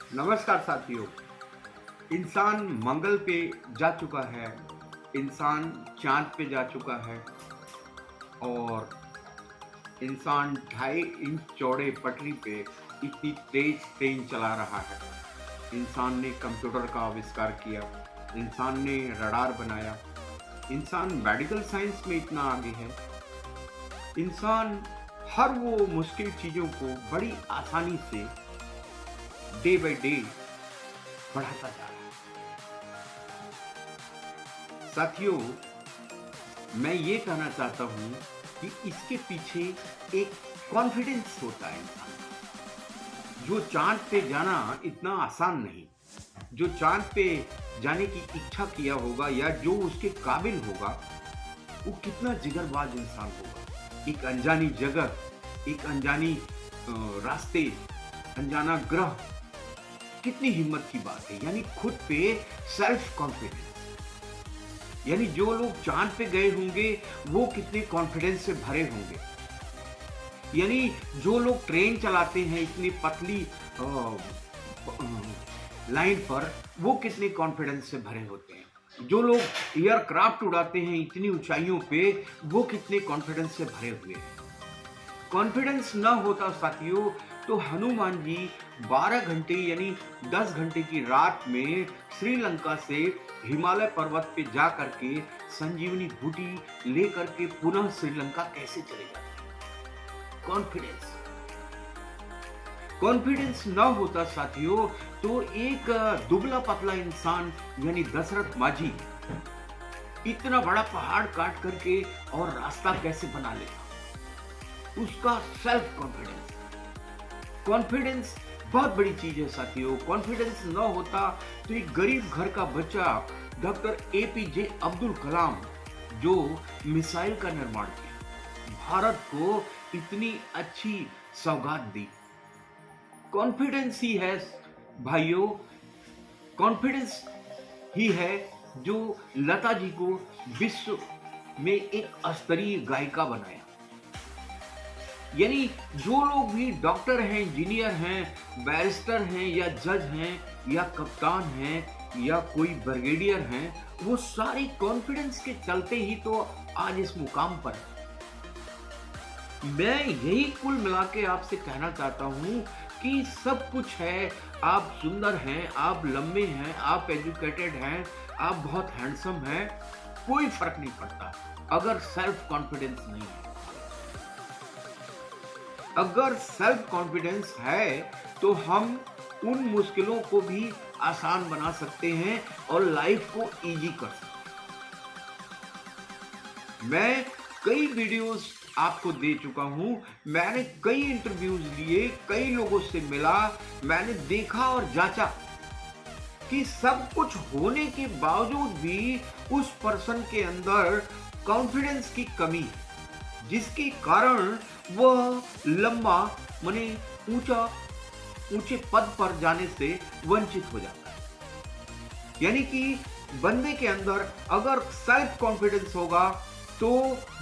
नमस्कार साथियों। इंसान मंगल पे जा चुका है, इंसान चांद पे जा चुका है और इंसान 2.5 इंच चौड़े पटरी पे इतनी तेज ट्रेन चला रहा है। इंसान ने कंप्यूटर का आविष्कार किया, इंसान ने रडार बनाया, इंसान मेडिकल साइंस में इतना आगे है। इंसान हर वो मुश्किल चीज़ों को बड़ी आसानी से डे बाय डे बढ़ाता जा रहा है। साथियों, मैं ये कहना चाहता हूँ कि इसके पीछे एक कॉन्फिडेंस होता है इंसान का। जो चांद पे जाना इतना आसान नहीं, जो चांद पे जाने की इच्छा किया होगा या जो उसके काबिल होगा, वो कितना जिगरबाज इंसान होगा। एक अनजानी जगह, एक अनजानी रास्ते, अनजाना ग्रह, कितनी हिम्मत की बात है। यानी खुद पे सेल्फ कॉन्फिडेंस। यानी जो लोग चांद पे गए होंगे वो कितने कॉन्फिडेंस से भरे होंगे। यानी जो लोग ट्रेन चलाते हैं इतनी पतली लाइन पर, वो कितने कॉन्फिडेंस से भरे होते हैं। जो लोग एयरक्राफ्ट उड़ाते हैं इतनी ऊंचाइयों पे, वो कितने कॉन्फिडेंस से भरे हुए हैं। कॉन्फिडेंस ना होता साथियों तो हनुमान जी 12 घंटे यानी 10 घंटे की रात में श्रीलंका से हिमालय पर्वत पे जा करके संजीवनी बूटी लेकर के पुनः श्रीलंका कैसे चले जाते। कॉन्फिडेंस कॉन्फिडेंस ना होता साथियों तो एक दुबला पतला इंसान यानी दशरथ माझी इतना बड़ा पहाड़ काट करके और रास्ता कैसे बना लेता। उसका सेल्फ कॉन्फिडेंस। कॉन्फिडेंस बहुत बड़ी चीज है साथियों। कॉन्फिडेंस ना होता तो एक गरीब घर का बच्चा डॉक्टर एपीजे अब्दुल कलाम जो मिसाइल का निर्माण किया, भारत को इतनी अच्छी सौगात दी। कॉन्फिडेंस ही है भाइयों, कॉन्फिडेंस ही है जो लता जी को विश्व में एक स्तरीय गायिका बनाया। यानी जो लोग भी डॉक्टर हैं, इंजीनियर हैं, बैरिस्टर हैं या जज हैं या कप्तान हैं या कोई ब्रिगेडियर हैं, वो सारी कॉन्फिडेंस के चलते ही तो आज इस मुकाम पर है। मैं यही कुल मिला के आपसे कहना चाहता हूं कि सब कुछ है। आप सुंदर हैं, आप लंबे हैं, आप एजुकेटेड हैं, आप बहुत हैंडसम हैं, कोई फर्क नहीं पड़ता अगर सेल्फ कॉन्फिडेंस नहीं है। अगर सेल्फ कॉन्फिडेंस है तो हम उन मुश्किलों को भी आसान बना सकते हैं और लाइफ को इजी कर सकते हैं। मैं कई वीडियोस आपको दे चुका हूं, मैंने कई इंटरव्यूज लिए, कई लोगों से मिला, मैंने देखा और जांचा कि सब कुछ होने के बावजूद भी उस पर्सन के अंदर कॉन्फिडेंस की कमी है, जिसके कारण वह लंबा माने ऊंचे पद पर जाने से वंचित हो जाता है। यानी कि बंदे के अंदर अगर सेल्फ कॉन्फिडेंस होगा तो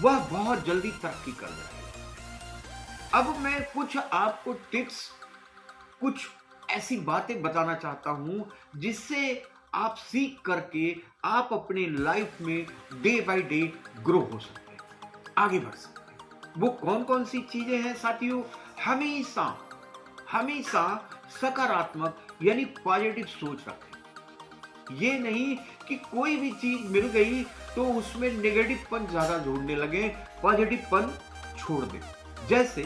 वह बहुत जल्दी तरक्की कर जाएगा। अब मैं कुछ आपको टिप्स, कुछ ऐसी बातें बताना चाहता हूं जिससे आप सीख करके आप अपने लाइफ में डे बाय डे ग्रो हो सकते हैं, आगे बढ़ सकते हैं। वो कौन कौन सी चीजें हैं साथियों? हमेशा हमेशा सकारात्मक यानी पॉजिटिव सोच रखें। ये नहीं कि कोई भी चीज मिल गई तो उसमें नेगेटिवपन ज्यादा जोड़ने लगे, पॉजिटिवपन छोड़ दें। जैसे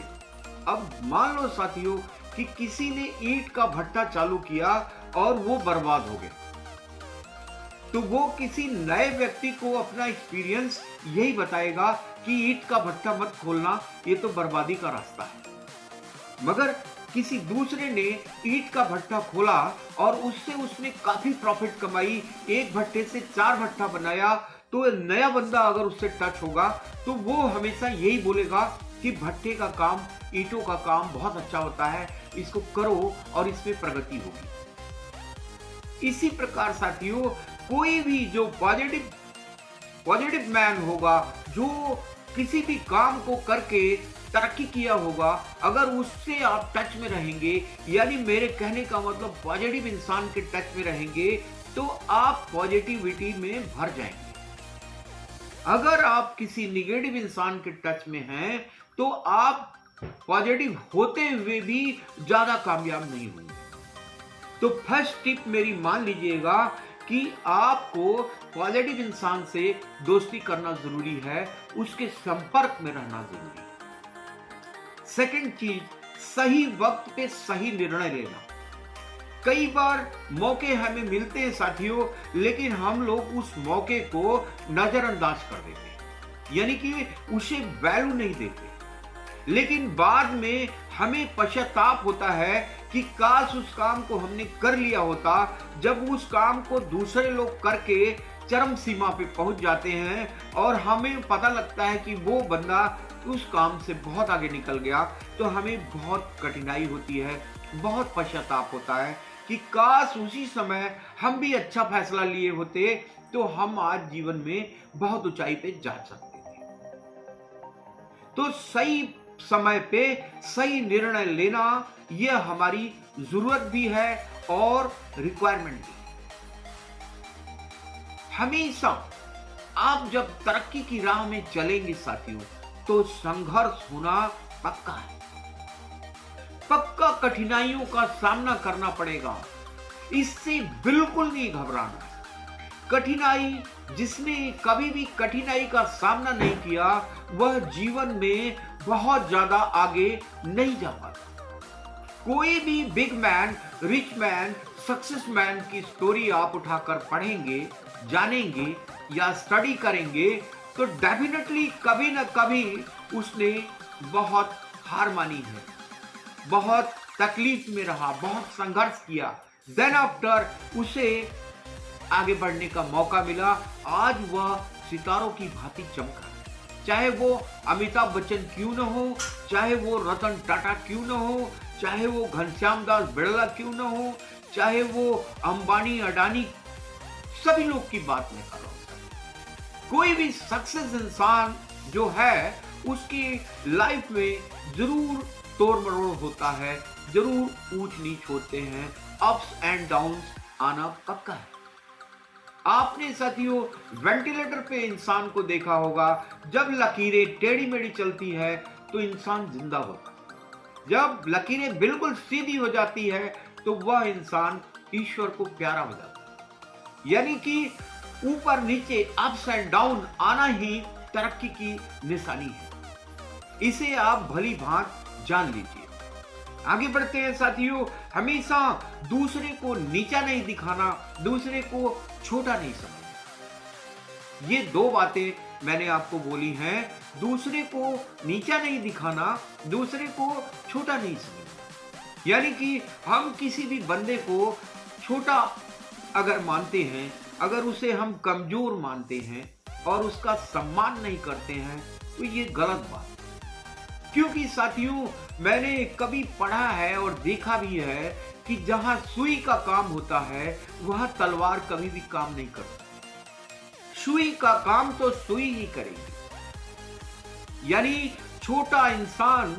अब मान लो साथियों कि किसी ने ईंट का भट्टा चालू किया और वो बर्बाद हो गया, तो वो किसी नए व्यक्ति को अपना एक्सपीरियंस यही बताएगा कि ईंट का भट्टा मत खोलना, ये तो बर्बादी का रास्ता है। मगर किसी दूसरे ने ईंट का भट्टा खोला और उससे उसने काफी प्रॉफिट कमाई, एक भट्टे से 4 भट्टा बनाया, तो नया बंदा अगर उससे टच होगा तो वो हमेशा यही बोलेगा कि भट्टे का काम, ईंटों का काम बहुत अच्छा होता है, इसको करो और इसमें प्रगति होगी। इसी प्रकार साथियों कोई भी जो पॉजिटिव मैन होगा, जो किसी भी काम को करके तरक्की किया होगा, अगर उससे आप टच में रहेंगे, यानी मेरे कहने का मतलब पॉजिटिव इंसान के टच में रहेंगे, तो आप पॉजिटिविटी में भर जाएंगे। अगर आप किसी निगेटिव इंसान के टच में हैं, तो आप पॉजिटिव होते हुए भी ज्यादा कामयाब नहीं होंगे। तो फर्स्ट टिप मेरी मान लीजिएगा कि आपको पॉजिटिव इंसान से दोस्ती करना जरूरी है, उसके संपर्क में रहना जरूरी है। सेकंड चीज, सही वक्त पे सही निर्णय लेना। कई बार मौके हमें मिलते हैं साथियों, लेकिन हम लोग उस मौके को नजरअंदाज कर देते हैं, यानी कि उसे वैल्यू नहीं देते। लेकिन बाद में हमें पश्चाताप होता है कि काश उस काम को हमने कर लिया होता। जब उस काम को दूसरे लोग करके चरम सीमा पे पहुंच जाते हैं और हमें पता लगता है कि वो बंदा उस काम से बहुत आगे निकल गया, तो हमें बहुत कठिनाई होती है, बहुत पश्चाताप होता है कि काश उसी समय हम भी अच्छा फैसला लिए होते, तो हम आज जीवन में बहुत ऊंचाई पे जा सकते थे। तो सही समय पे सही निर्णय लेना, यह हमारी जरूरत भी है और रिक्वायरमेंट भी। हमेशा आप जब तरक्की की राह में चलेंगे साथियों, तो संघर्ष होना पक्का है। पक्का कठिनाइयों का सामना करना पड़ेगा, इससे बिल्कुल नहीं घबराना। कठिनाई, जिसने कभी भी कठिनाई का सामना नहीं किया, वह जीवन में बहुत ज्यादा आगे नहीं जा पाता। कोई भी big man, rich man, success man की स्टोरी आप उठाकर पढ़ेंगे, जानेंगे या स्टडी करेंगे, तो डेफिनेटली कभी ना कभी उसने बहुत हार मानी है, बहुत तकलीफ में रहा, बहुत संघर्ष किया। देन आफ्टर उसे आगे बढ़ने का मौका मिला। आज वह सितारों की भांति चमका। चाहे वो अमिताभ बच्चन क्यों न हो, चाहे वो रतन टाटा क्यों न हो, चाहे वो घनश्याम दास बिड़ला क्यों न हो, चाहे वो अंबानी अडानी, सभी लोग की बात नहीं कर रहा हूं। कोई भी सक्सेस इंसान जो है, उसकी लाइफ में जरूर तोड़ मरोड़ होता है, जरूर ऊंच नीच होते हैं, अप्स एंड डाउन्स आना पक्का है। आपने साथियों वेंटिलेटर पे इंसान को देखा होगा, जब लकीरें टेढ़ी मेढ़ी चलती है तो इंसान जिंदा होता है। जब लकीरें बिल्कुल सीधी हो जाती है तो वह इंसान ईश्वर को प्यारा हो जाता है। यानी कि ऊपर नीचे अप्स एंड डाउन आना ही तरक्की की निशानी है। इसे आप भली भांति जान लीजिए। आगे बढ़ते हैं साथियों। हमेशा दूसरे को नीचा नहीं दिखाना, दूसरे को छोटा नहीं समझना। ये दो बातें मैंने आपको बोली हैं। दूसरे को नीचा नहीं दिखाना, दूसरे को छोटा नहीं समझना। यानी कि हम किसी भी बंदे को छोटा अगर मानते हैं, अगर उसे हम कमजोर मानते हैं और उसका सम्मान नहीं करते हैं, तो ये गलत बात है। क्योंकि साथियों मैंने कभी पढ़ा है और देखा भी है कि जहां सुई का काम होता है, वहां तलवार कभी भी काम नहीं करती। सुई का काम तो सुई ही करेगी। यानी छोटा इंसान,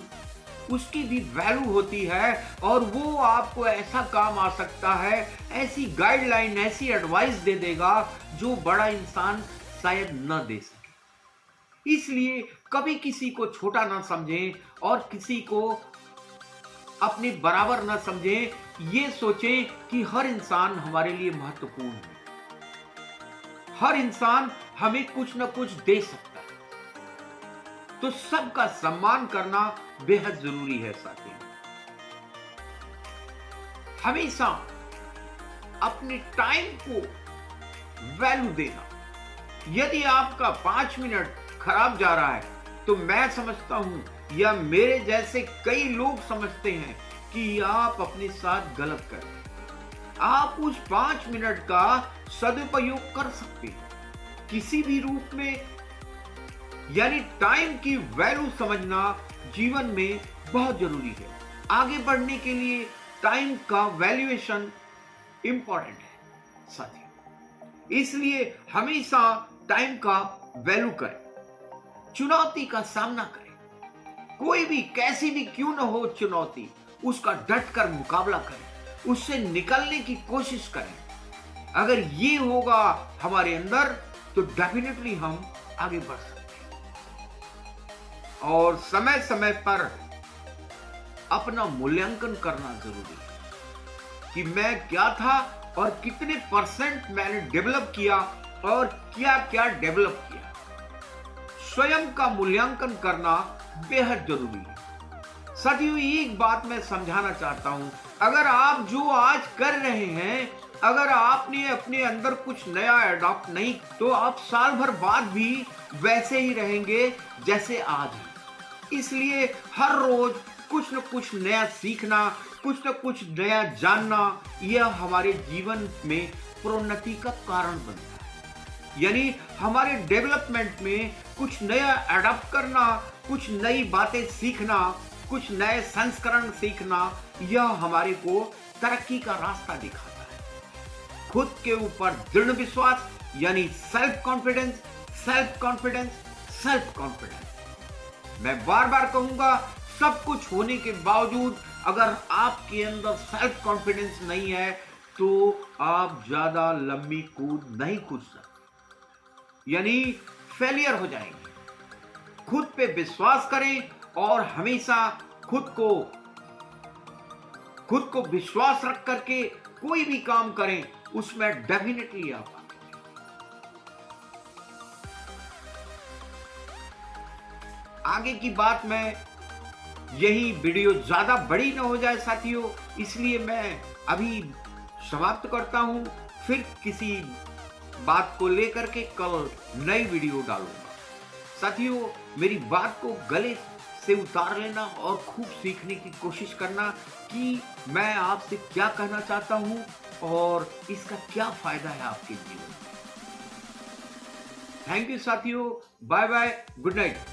उसकी भी वैल्यू होती है और वो आपको ऐसा काम आ सकता है, ऐसी गाइडलाइन, ऐसी एडवाइस दे देगा जो बड़ा इंसान शायद न दे सके। इसलिए कभी किसी को छोटा ना समझें और किसी को अपने बराबर ना समझें। ये सोचें कि हर इंसान हमारे लिए महत्वपूर्ण है, हर इंसान हमें कुछ ना कुछ दे सकता है। तो सबका सम्मान करना बेहद जरूरी है साथियों। हमेशा अपने टाइम को वैल्यू देना। यदि आपका 5 मिनट खराब जा रहा है, तो मैं समझता हूं या मेरे जैसे कई लोग समझते हैं कि आप अपने साथ गलत कर रहे हैं। आप उस 5 मिनट का सदुपयोग कर सकते हैं किसी भी रूप में। यानी टाइम की वैल्यू समझना जीवन में बहुत जरूरी है। आगे बढ़ने के लिए टाइम का वैल्यूएशन इंपॉर्टेंट है साथियों। इसलिए हमेशा टाइम का वैल्यू करें, चुनौती का सामना करें, कोई भी कैसी भी क्यों ना हो चुनौती, उसका डट कर मुकाबला करें, उससे निकलने की कोशिश करें। अगर ये होगा हमारे अंदर तो डेफिनेटली हम आगे बढ़ सकते हैं। और समय समय पर अपना मूल्यांकन करना जरूरी है कि मैं क्या था और कितने परसेंट मैंने डेवलप किया और क्या क्या डेवलप किया। स्वयं का मूल्यांकन करना बेहद जरूरी है। साथियों, एक बात मैं समझाना चाहता हूं, अगर आप जो आज कर रहे हैं, अगर आपने अपने अंदर कुछ नया अडॉप्ट नहीं, तो आप साल भर बाद भी वैसे ही रहेंगे जैसे आज हैं। इसलिए हर रोज कुछ न कुछ नया सीखना, कुछ न कुछ नया जानना, यह हमारे जीवन में प्रोन्नति का कारण बनता है। यानी हमारे डेवलपमेंट में कुछ नया अडॉप्ट करना, कुछ नई बातें सीखना, कुछ नए संस्करण सीखना, यह हमारे को तरक्की का रास्ता दिखाता है। खुद के ऊपर दृढ़ विश्वास यानी self confidence, self confidence, self confidence. मैं बार बार कहूंगा, सब कुछ होने के बावजूद अगर आपके अंदर सेल्फ कॉन्फिडेंस नहीं है तो आप ज्यादा लंबी कूद नहीं कूद सकते, यानी फेलियर हो जाएंगे। खुद पे विश्वास करें और हमेशा खुद को विश्वास रख करके कोई भी काम करें, उसमें डेफिनेटली आप आगे की बात में यही वीडियो ज्यादा बड़ी ना हो जाए साथियों, इसलिए मैं अभी समाप्त करता हूं। फिर किसी बात को लेकर के कल नई वीडियो डालूंगा। साथियों, मेरी बात को गले से उतार लेना और खूब सीखने की कोशिश करना कि मैं आपसे क्या कहना चाहता हूं और इसका क्या फायदा है आपके जीवन में। थैंक यू साथियों, बाय बाय, गुड नाइट।